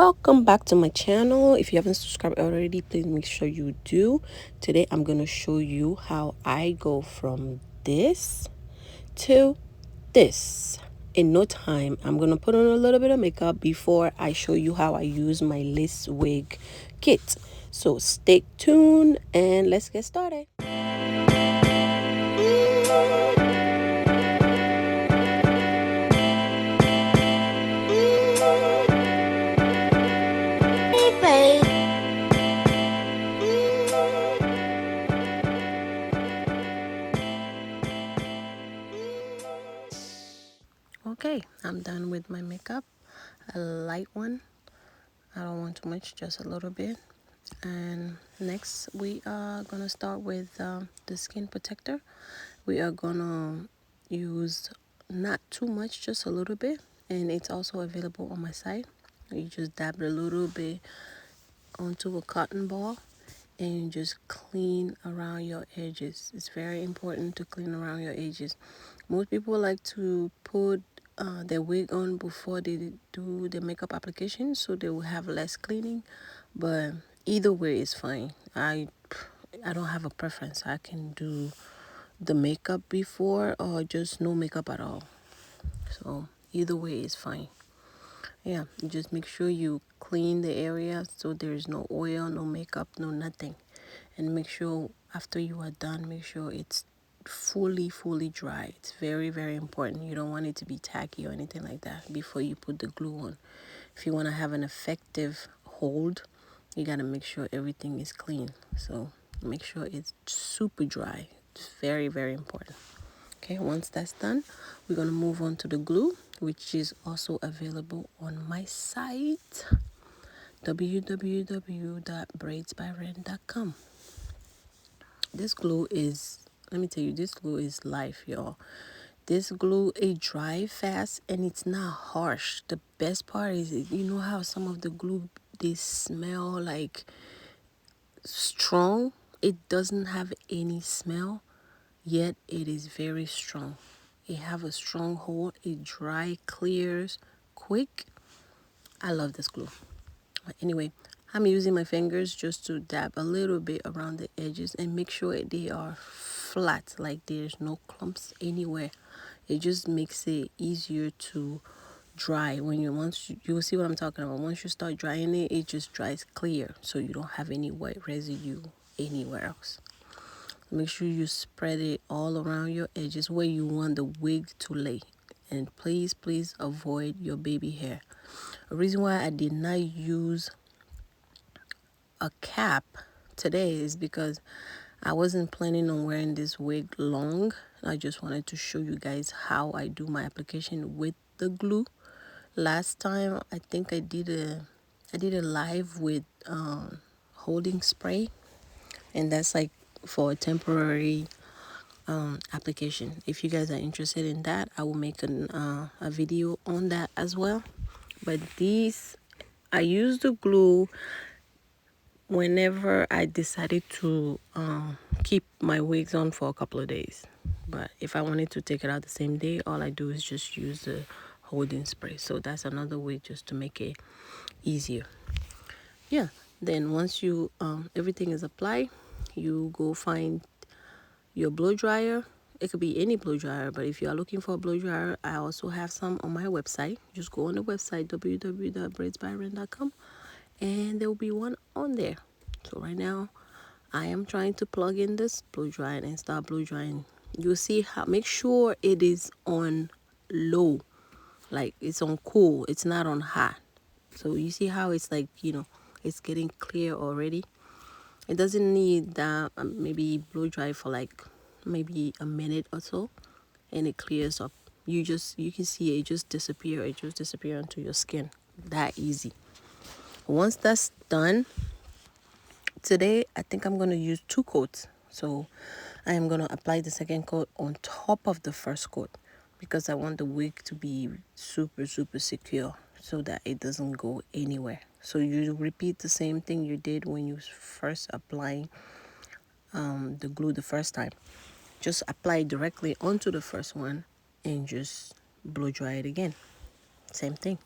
Welcome back to my channel. If you haven't subscribed already, please make sure you do. Today I'm going to show you how I go from this to this in no time. I'm going to put on a little bit of makeup before I show you how I use my lace wig kit. So stay tuned and let's get started. Okay, I'm done with my makeup. A light one. I don't want too much, just a little bit. And next we are gonna start with the skin protector. We are gonna use not too much, just a little bit, and it's also available on my site. You just dab a little bit onto a cotton ball and just clean around your edges. It's very important to clean around your edges. Most people like to put their wig on before they do the makeup application, so they will have less cleaning, but either way is fine. I don't have a preference. I can do the makeup before or just no makeup at all, so either way is fine. Yeah, just make sure you clean the area so there's no oil, no makeup, no nothing. And make sure after you are done, make sure it's fully dry. It's very important. You don't want it to be tacky or anything like that before you put the glue on. If you want to have an effective hold, you got to make sure everything is clean. So make sure it's super dry. It's very important. Okay, once that's done, we're going to move on to the glue, which is also available on my site, www.braidsbyren.com. This glue is, let me tell you, this glue is life, y'all. This glue, it dry fast and it's not harsh. The best part is, you know how some of the glue, they smell like strong? It doesn't have any smell, yet it is very strong. It have a strong hold. It dry, clears quick. I love this glue. Anyway, I'm using my fingers just to dab a little bit around the edges and make sure they are flat, like there's no clumps anywhere. It just makes it easier to dry. When you'll see what I'm talking about. Once you start drying it, it just dries clear, so you don't have any white residue anywhere else. Make sure you spread it all around your edges where you want the wig to lay. And please avoid your baby hair. The reason why I did not use a cap today is because I wasn't planning on wearing this wig long. I just wanted to show you guys how I do my application with the glue. Last time I think I did a live with holding spray, and that's like for a temporary application. If you guys are interested in that, I will make a video on that as well. But these, I use the glue whenever I decided to keep my wigs on for a couple of days. But if I wanted to take it out the same day, all I do is just use the holding spray. So that's another way just to make it easier. Yeah, then once you everything is applied, you go find your blow dryer. It could be any blow dryer, but if you are looking for a blow dryer, I also have some on my website. Just go on the website, www.braidsbyren.com, and there will be one on there. So right now I am trying to plug in this blow dryer and start blow drying. You'll see how, make sure it is on low, like it's on cool, it's not on hot. So you see how it's like, it's getting clear already. It doesn't need that maybe blow dry for like maybe a minute or so, and it clears up. You can see it just disappear. It just disappear onto your skin. That easy. Once that's done, today I think I'm gonna use 2 coats. So I am gonna apply the second coat on top of the first coat because I want the wig to be super secure so that it doesn't go anywhere. So you repeat the same thing you did when you first applying the glue the first time. Just apply it directly onto the first one and just blow dry it again. Same thing.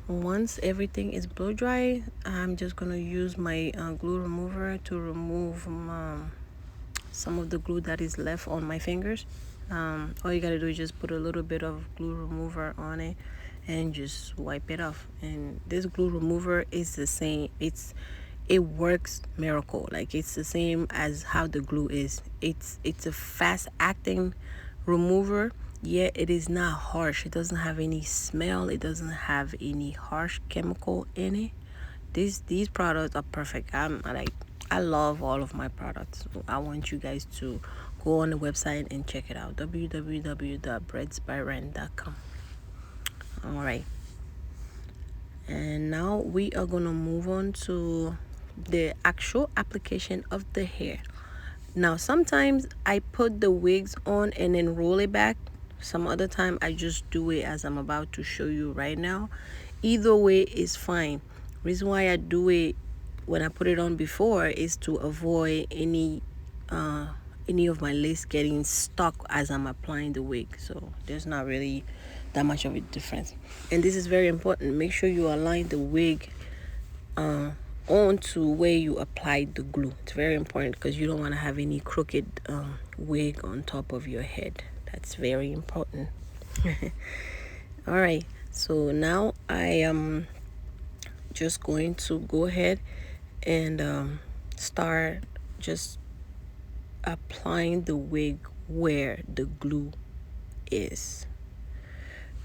Once everything is blow dry, I'm just gonna use my glue remover to remove some of the glue that is left on my fingers. All you gotta do is just put a little bit of glue remover on it and just wipe it off. And this glue remover is the same, it works miracle. Like, it's the same as how the glue is. It's a fast acting remover, yet it is not harsh. It doesn't have any smell, it doesn't have any harsh chemical in it. These products are perfect. I love all of my products. I want you guys to go on the website and check it out, www.breadsbyren.com. all right, and now we are gonna move on to the actual application of the hair. Now, sometimes I put the wigs on and then roll it back. Some other time I just do it as I'm about to show you right now. Either way is fine. Reason why I do it when I put it on before is to avoid any of my lace getting stuck as I'm applying the wig. So there's not really that much of a difference. And this is very important. Make sure you align the wig onto where you applied the glue. It's very important because you don't want to have any crooked wig on top of your head. That's very important. All right, so now I am just going to go ahead and start just applying the wig where the glue is.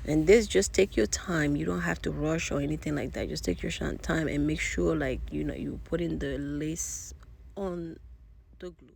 And this, just take your time. You don't have to rush or anything like that. Just take your time and make sure, like, you put in the lace on the glue.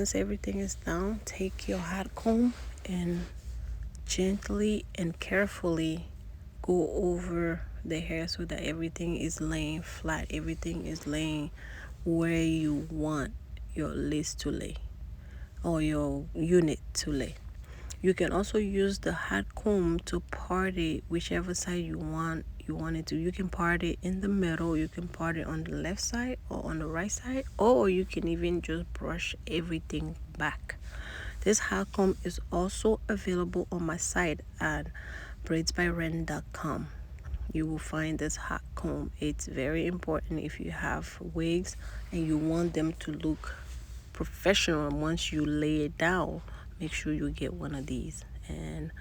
once everything is down, take your hot comb and gently and carefully go over the hair so that everything is laying flat, everything is laying where you want your lace to lay or your unit to lay. You can also use the hot comb to part it whichever side you want it to. You can part it in the middle, you can part it on the left side or on the right side, or you can even just brush everything back. This hot comb is also available on my site at braidsbyren.com. You will find this hot comb. It's very important if you have wigs and you want them to look professional once you lay it down. Make sure you get one of these and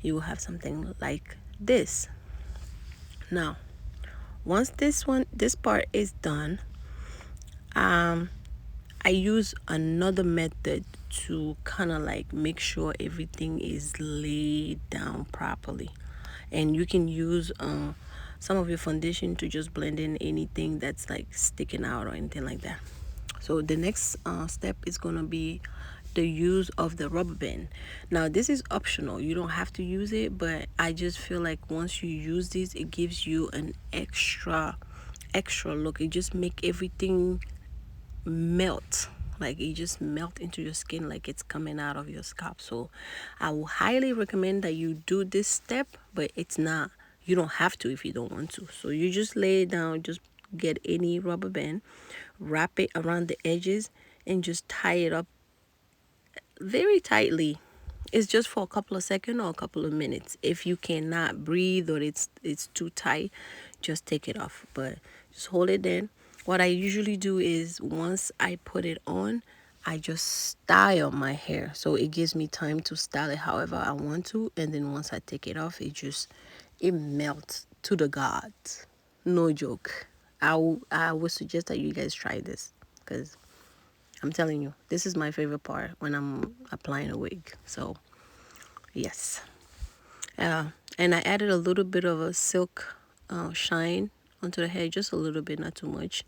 you will have something like this. Now, once this part is done, I use another method to kind of like make sure everything is laid down properly. And you can use some of your foundation to just blend in anything that's like sticking out or anything like that. So the next step is going to be the use of the rubber band. Now this is optional, you don't have to use it, but I just feel like once you use this, it gives you an extra look. It just make everything melt, like it just melt into your skin like it's coming out of your scalp. So I will highly recommend that you do this step, but it's not, you don't have to if you don't want to. So you just lay it down, just get any rubber band, wrap it around the edges and just tie it up very tightly. It's just for a couple of seconds or a couple of minutes. If you cannot breathe or it's too tight, just take it off, but just hold it in. What I usually do is once I put it on, I just style my hair, so it gives me time to style it however I want to, and then once I take it off, it melts to the gods. No joke. I would suggest that you guys try this, because I'm telling you, this is my favorite part when I'm applying a wig. So yes. And I added a little bit of a silk shine onto the hair, just a little bit, not too much,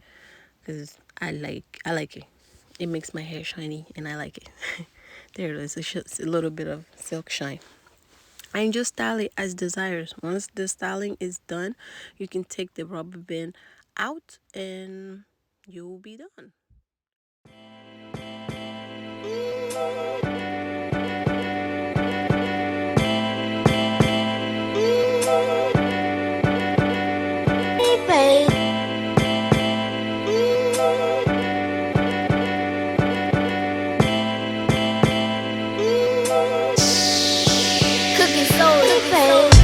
because I like it. It makes my hair shiny and I like it. There it is. It's just a little bit of silk shine. And just style it as desired. Once the styling is done, you can take the rubber band out and you'll be done. Cooking soul,